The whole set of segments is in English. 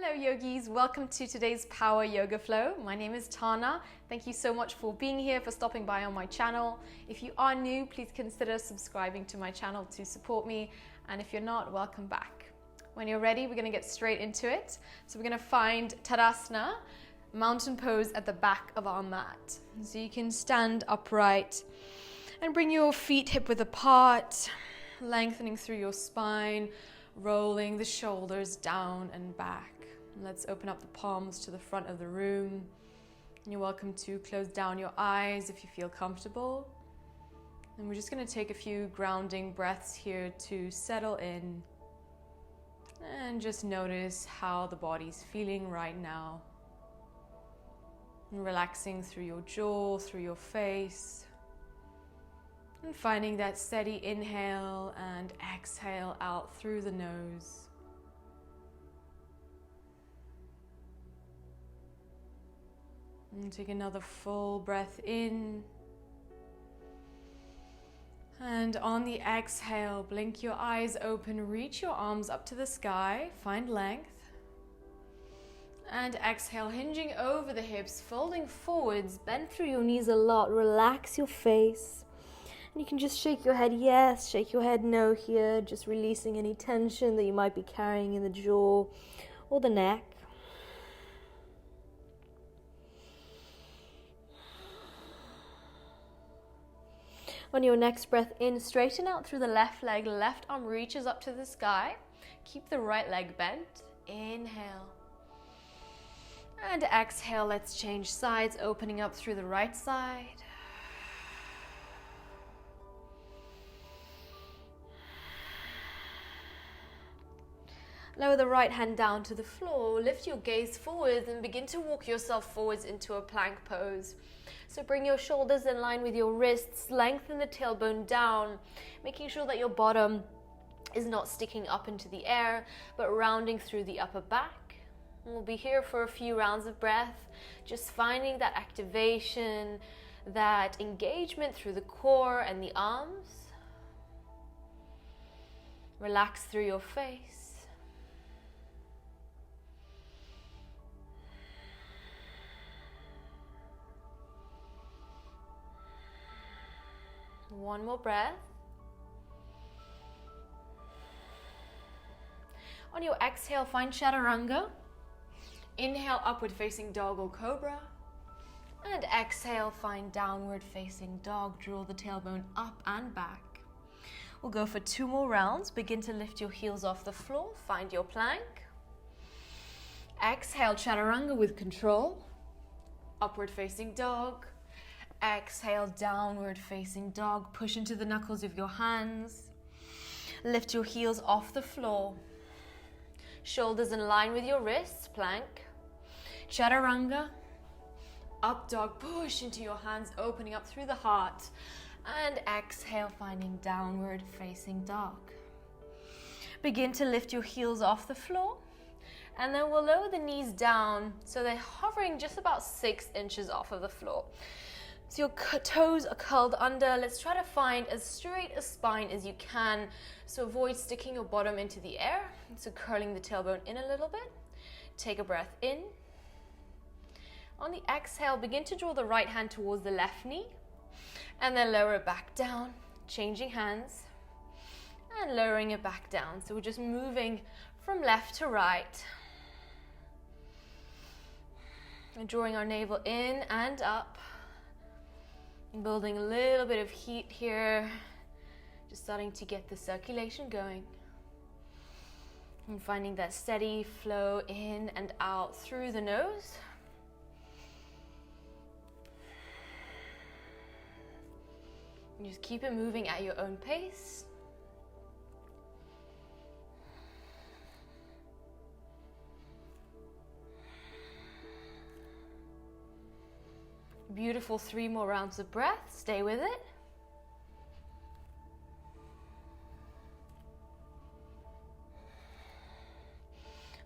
Hello yogis, welcome to today's Power Yoga Flow. My name is Tana. Thank you so much for being here, for stopping by on my channel. If you are new, please consider subscribing to my channel to support me. And if you're not, welcome back. When you're ready, we're going to get straight into it. So we're going to find Tadasana, mountain pose at the back of our mat. So you can stand upright and bring your feet hip width apart, lengthening through your spine, rolling the shoulders down and back. Let's open up the palms to the front of the room. You're welcome to close down your eyes if you feel comfortable. And we're just going to take a few grounding breaths here to settle in and just notice how the body's feeling right now. And relaxing through your jaw, through your face. And finding that steady inhale and exhale out through the nose. And take another full breath in. And on the exhale, blink your eyes open, reach your arms up to the sky, find length. And exhale, hinging over the hips, folding forwards, bend through your knees a lot, relax your face. And you can just shake your head yes, shake your head no here, just releasing any tension that you might be carrying in the jaw or the neck. On your next breath in, straighten out through the left leg, left arm reaches up to the sky. Keep the right leg bent. Inhale. And exhale, let's change sides, opening up through the right side. Lower the right hand down to the floor, lift your gaze forwards and begin to walk yourself forwards into a plank pose. So bring your shoulders in line with your wrists, lengthen the tailbone down, making sure that your bottom is not sticking up into the air, but rounding through the upper back. And we'll be here for a few rounds of breath, just finding that activation, that engagement through the core and the arms. Relax through your face. One more breath. On your exhale, find Chaturanga. Inhale, upward facing dog or cobra. And exhale, find downward facing dog. Draw the tailbone up and back. We'll go for 2 more rounds. Begin to lift your heels off the floor. Find your plank. Exhale, Chaturanga with control. Upward facing dog. Exhale, downward facing dog. Push into the knuckles of your hands. Lift your heels off the floor. Shoulders in line with your wrists, plank. Chaturanga. Up dog, push into your hands, opening up through the heart. And exhale, finding downward facing dog. Begin to lift your heels off the floor. And then we'll lower the knees down so they're hovering just about 6 inches off of the floor. So your toes are curled under. Let's try to find as straight a spine as you can. So avoid sticking your bottom into the air. So curling the tailbone in a little bit. Take a breath in. On the exhale, begin to draw the right hand towards the left knee. And then lower it back down. Changing hands. And lowering it back down. So we're just moving from left to right. And drawing our navel in and up. Building a little bit of heat here, just starting to get the circulation going. And finding that steady flow in and out through the nose. And just keep it moving at your own pace. Beautiful, 3 more rounds of breath. Stay with it.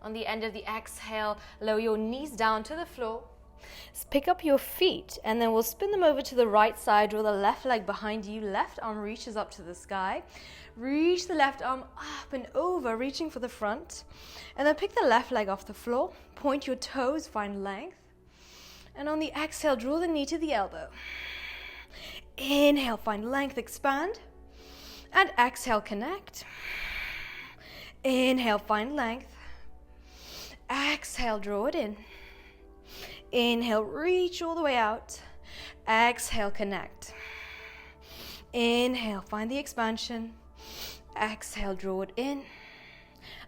On the end of the exhale, lower your knees down to the floor. Pick up your feet and then we'll spin them over to the right side. Draw the left leg behind you. Left arm reaches up to the sky. Reach the left arm up and over, reaching for the front. And then pick the left leg off the floor. Point your toes, find length. And on the exhale, draw the knee to the elbow. Inhale, find length, expand. And exhale, connect. Inhale, find length. Exhale, draw it in. Inhale, reach all the way out. Exhale, connect. Inhale, find the expansion. Exhale, draw it in.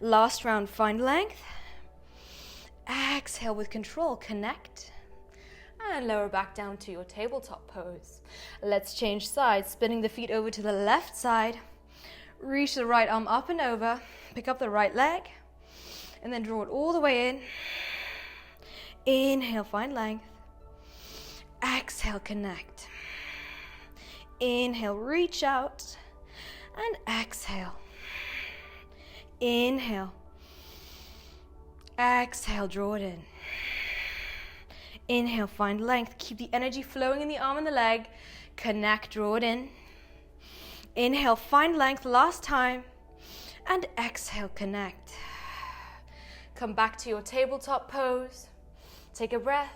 Last round, find length. Exhale with control, connect. And lower back down to your tabletop pose. Let's change sides, spinning the feet over to the left side. Reach the right arm up and over. Pick up the right leg. And then draw it all the way in. Inhale, find length. Exhale, connect. Inhale, reach out. And exhale. Inhale. Exhale, draw it in. Inhale, find length. Keep the energy flowing in the arm and the leg. Connect, draw it in. Inhale, find length, last time. And exhale, connect. Come back to your tabletop pose. Take a breath.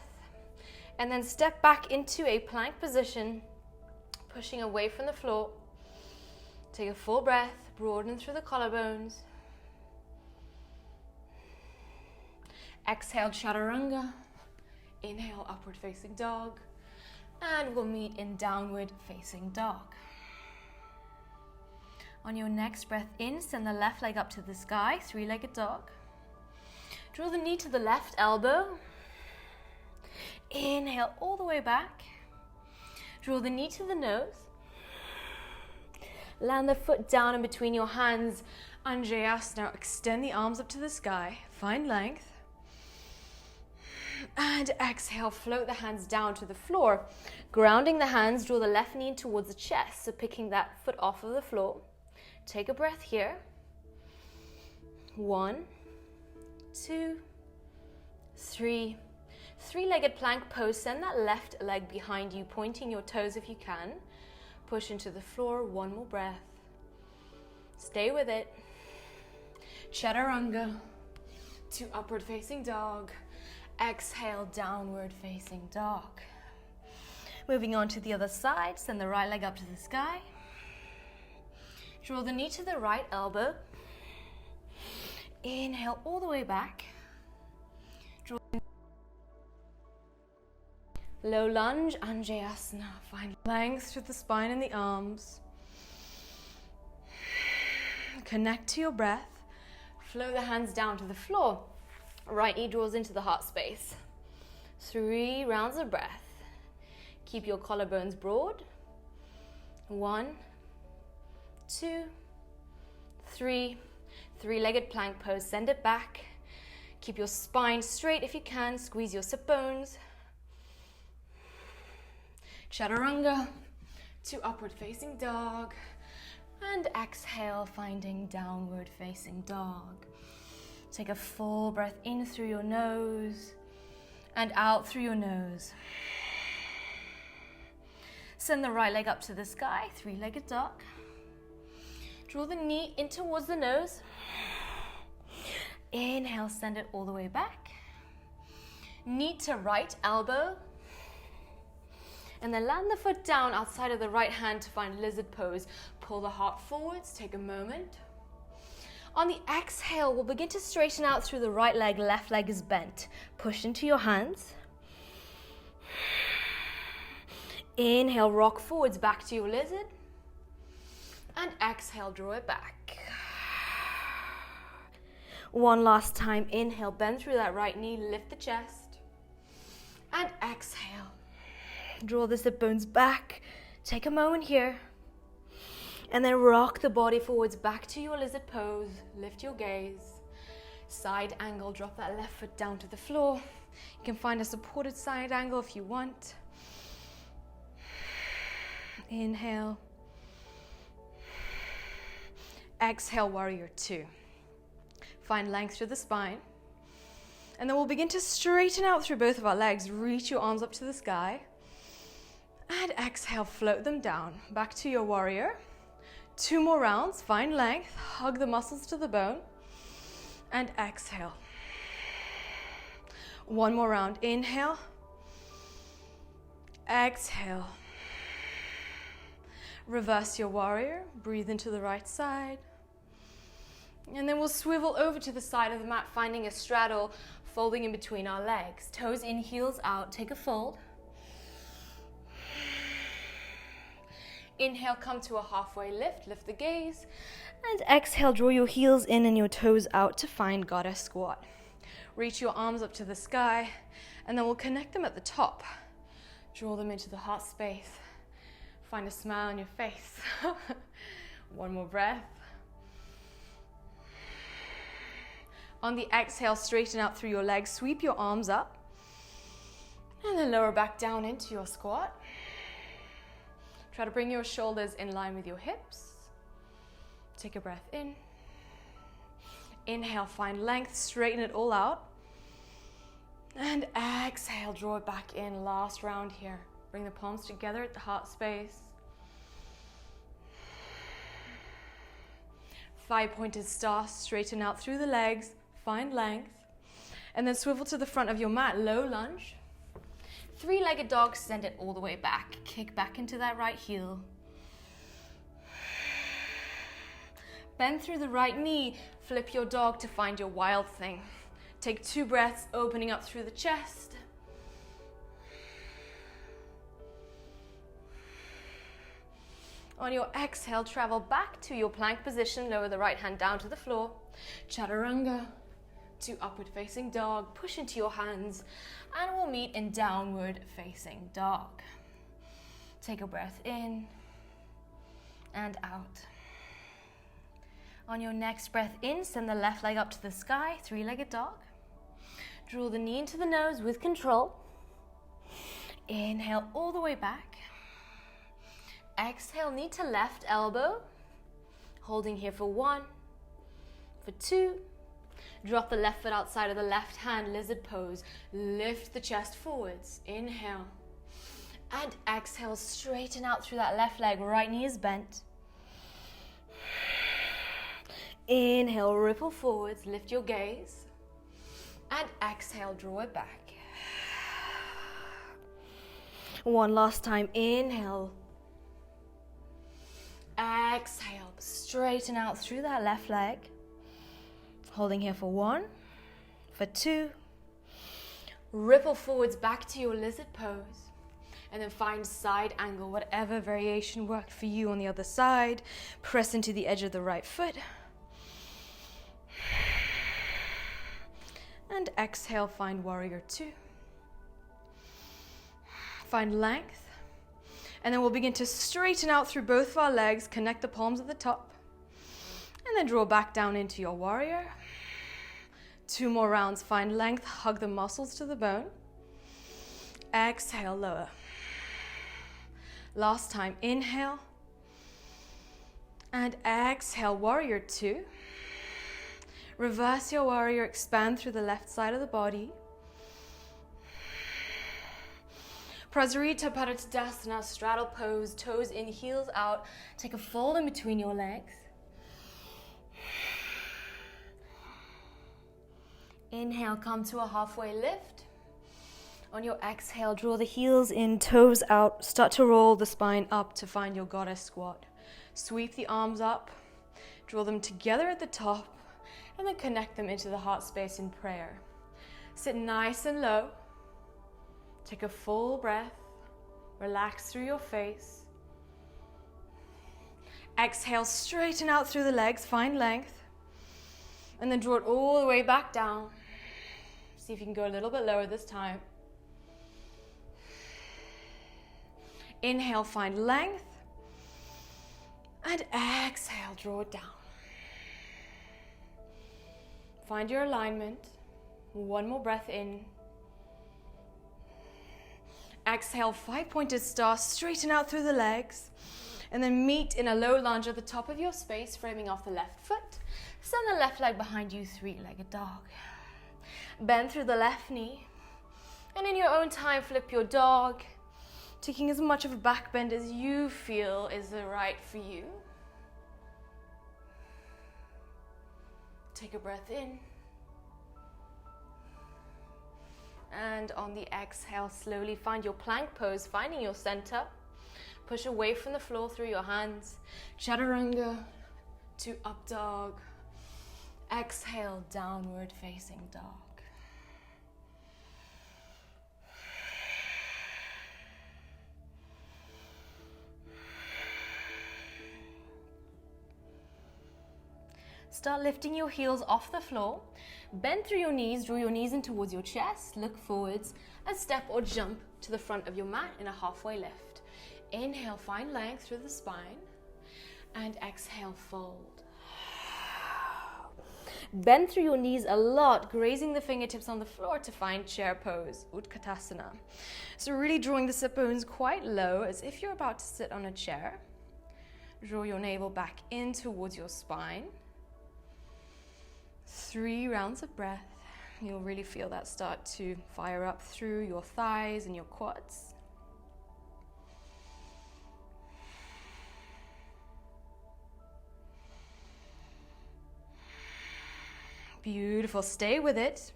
And then step back into a plank position, pushing away from the floor. Take a full breath, broaden through the collarbones. Exhale, Chaturanga. Inhale, upward facing dog. And we'll meet in downward facing dog. On your next breath in, send the left leg up to the sky, three-legged dog. Draw the knee to the left elbow. Inhale all the way back. Draw the knee to the nose. Land the foot down in between your hands. Anjayasana. Now extend the arms up to the sky. Find length. And exhale, float the hands down to the floor. Grounding the hands, draw the left knee towards the chest. So picking that foot off of the floor. Take a breath here. 1, 2, 3. Three-legged plank pose. Send that left leg behind you, pointing your toes if you can. Push into the floor. One more breath. Stay with it. Chaturanga to upward facing dog. Exhale, downward facing dog. Moving on to the other side, send the right leg up to the sky. Draw the knee to the right elbow. Inhale all the way back. Draw low lunge, Anjayasana. Find length through the spine and the arms. Connect to your breath. Flow the hands down to the floor. Right knee draws into the heart space. 3 rounds of breath. Keep your collarbones broad. 1, 2, 3. Three-legged plank pose. Send it back. Keep your spine straight if you can. Squeeze your sit bones. Chaturanga to upward facing dog. And exhale, finding downward facing dog. Take a full breath in through your nose and out through your nose. Send the right leg up to the sky, three-legged dog. Draw the knee in towards the nose. Inhale, send it all the way back. Knee to right elbow. And then land the foot down outside of the right hand to find lizard pose. Pull the heart forwards, take a moment. On the exhale, we'll begin to straighten out through the right leg. Left leg is bent. Push into your hands. Inhale, rock forwards back to your lizard. And exhale, draw it back. One last time. Inhale, bend through that right knee, lift the chest. And exhale. Draw the sit bones back. Take a moment here. And then rock the body forwards back to your lizard pose. Lift your gaze. Side angle, drop that left foot down to the floor. You can find a supported side angle if you want. Inhale. Exhale, warrior 2. Find length through the spine. And then we'll begin to straighten out through both of our legs. Reach your arms up to the sky. And exhale, float them down. Back to your warrior. 2 more rounds, find length. Hug the muscles to the bone. And exhale. 1 more round, inhale. Exhale. Reverse your warrior. Breathe into the right side. And then we'll swivel over to the side of the mat, finding a straddle, folding in between our legs. Toes in, heels out. Take a fold. Inhale, come to a halfway lift. Lift the gaze. And exhale, draw your heels in and your toes out to find goddess squat. Reach your arms up to the sky. And then we'll connect them at the top. Draw them into the heart space. Find a smile on your face. 1 more breath. On the exhale, straighten out through your legs. Sweep your arms up. And then lower back down into your squat. Try to bring your shoulders in line with your hips. Take a breath in. Inhale, find length, straighten it all out. And exhale, draw it back in. Last round here. Bring the palms together at the heart space. 5-pointed star, straighten out through the legs, find length. And then swivel to the front of your mat, low lunge. 3-legged dog, send it all the way back. Kick back into that right heel. Bend through the right knee, flip your dog to find your wild thing. Take 2 breaths, opening up through the chest. On your exhale, travel back to your plank position. Lower the right hand down to the floor. Chaturanga to upward facing dog. Push into your hands and we'll meet in downward facing dog. Take a breath in and out. On your next breath in, send the left leg up to the sky, 3-legged dog. Draw the knee into the nose with control. Inhale all the way back. Exhale, knee to left elbow. Holding here for 1, for 2. Drop the left foot outside of the left hand, lizard pose. Lift the chest forwards. Inhale. And exhale, straighten out through that left leg. Right knee is bent. Inhale, ripple forwards, lift your gaze. And exhale, draw it back. 1 last time, inhale. Exhale, straighten out through that left leg. Holding here for 1, for 2. Ripple forwards back to your lizard pose. And then find side angle, whatever variation worked for you on the other side. Press into the edge of the right foot. And exhale, find warrior 2. Find length. And then we'll begin to straighten out through both of our legs, connect the palms at the top. And then draw back down into your warrior. 2 more rounds, find length, hug the muscles to the bone. Exhale, lower. Last time, inhale. And exhale, warrior 2. Reverse your warrior, expand through the left side of the body. Prasarita, Paratadasana, straddle pose, toes in, heels out. Take a fold in between your legs. Inhale, come to a halfway lift. On your exhale, draw the heels in, toes out. Start to roll the spine up to find your goddess squat. Sweep the arms up, draw them together at the top, and then connect them into the heart space in prayer. Sit nice and low. Take a full breath. Relax through your face. Exhale, straighten out through the legs, find length. And then draw it all the way back down. See if you can go a little bit lower this time. Inhale, find length. And exhale, draw it down. Find your alignment. 1 more breath in. Exhale, 5-pointed star, straighten out through the legs. And then meet in a low lunge at the top of your space, framing off the left foot. Send the left leg behind you, 3-legged dog. Bend through the left knee. And in your own time, flip your dog, taking as much of a back bend as you feel is right for you. Take a breath in. And on the exhale, slowly find your plank pose, finding your center. Push away from the floor through your hands. Chaturanga to up dog. Exhale, downward facing dog. Start lifting your heels off the floor. Bend through your knees, draw your knees in towards your chest, look forwards, and step or jump to the front of your mat in a halfway lift. Inhale, find length through the spine, and exhale, fold. Bend through your knees a lot, grazing the fingertips on the floor to find chair pose, Katasana. So really drawing the sit bones quite low, as if you're about to sit on a chair. Draw your navel back in towards your spine. 3 rounds of breath. You'll really feel that start to fire up through your thighs and your quads. Beautiful, stay with it.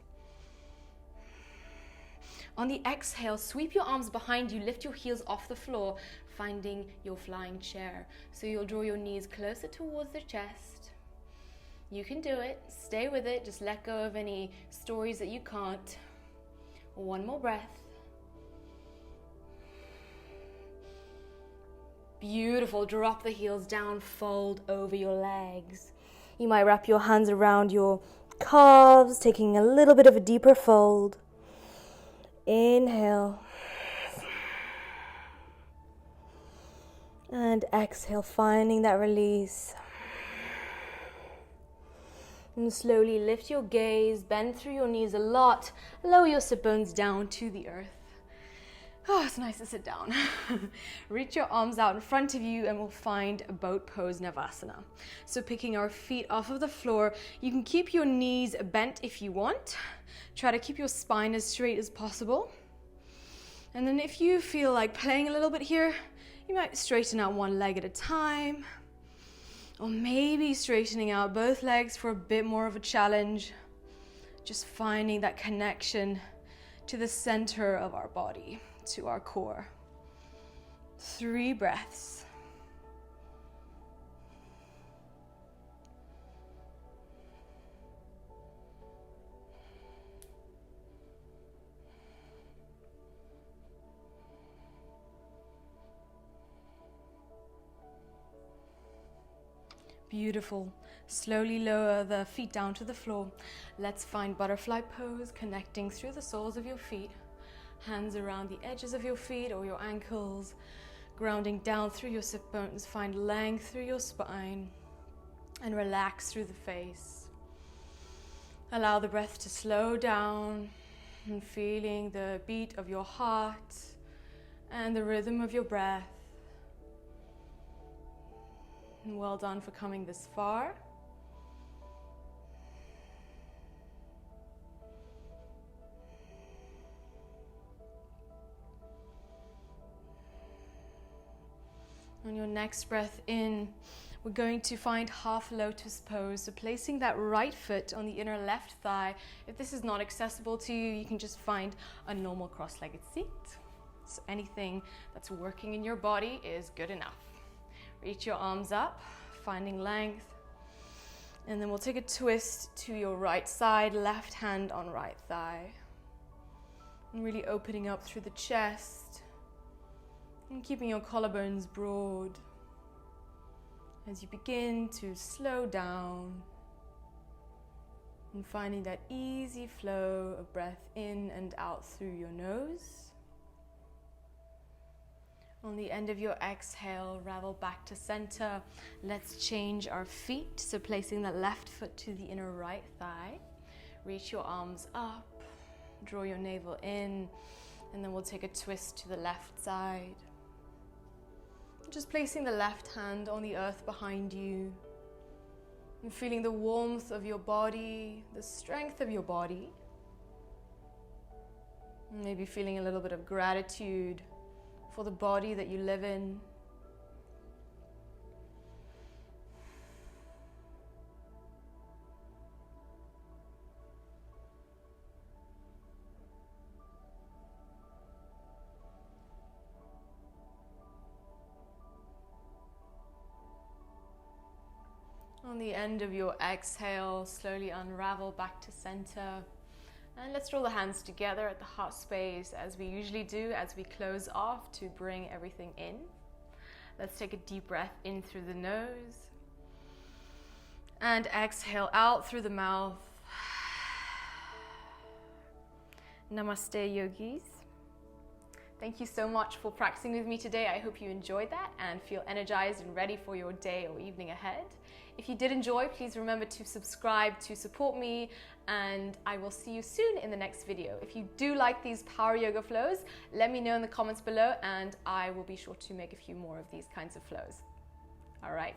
On the exhale, sweep your arms behind you, lift your heels off the floor, finding your flying chair. So you'll draw your knees closer towards the chest. You can do it, stay with it, just let go of any stories that you can't. 1 more breath. Beautiful, drop the heels down, fold over your legs. You might wrap your hands around your calves, taking a little bit of a deeper fold. Inhale. And exhale, finding that release. And slowly lift your gaze, bend through your knees a lot, lower your sit bones down to the earth. Oh, it's nice to sit down. Reach your arms out in front of you and we'll find a boat pose Navasana. So picking our feet off of the floor, you can keep your knees bent if you want. Try to keep your spine as straight as possible. And then if you feel like playing a little bit here, you might straighten out one leg at a time. Or maybe straightening out both legs for a bit more of a challenge. Just finding that connection to the center of our body, to our core. 3 breaths. Beautiful. Slowly lower the feet down to the floor. Let's find butterfly pose, connecting through the soles of your feet. Hands around the edges of your feet or your ankles. Grounding down through your sit bones. Find length through your spine. And relax through the face. Allow the breath to slow down. And feeling the beat of your heart. And the rhythm of your breath. And well done for coming this far. On your next breath in, we're going to find half lotus pose. So placing that right foot on the inner left thigh. If this is not accessible to you, you can just find a normal cross-legged seat. So anything that's working in your body is good enough. Reach your arms up, finding length. And then we'll take a twist to your right side, left hand on right thigh. And really opening up through the chest. And keeping your collarbones broad. As you begin to slow down. And finding that easy flow of breath in and out through your nose. On the end of your exhale, ravel back to center. Let's change our feet. So placing the left foot to the inner right thigh. Reach your arms up. Draw your navel in. And then we'll take a twist to the left side. Just placing the left hand on the earth behind you. And feeling the warmth of your body, the strength of your body. Maybe feeling a little bit of gratitude for the body that you live in. On the end of your exhale, slowly unravel back to center. And let's draw the hands together at the heart space as we usually do as we close off to bring everything in. Let's take a deep breath in through the nose. And exhale out through the mouth. Namaste, yogis. Thank you so much for practicing with me today. I hope you enjoyed that and feel energized and ready for your day or evening ahead. If you did enjoy, please remember to subscribe to support me, and I will see you soon in the next video. If you do like these power yoga flows, let me know in the comments below and I will be sure to make a few more of these kinds of flows. All right.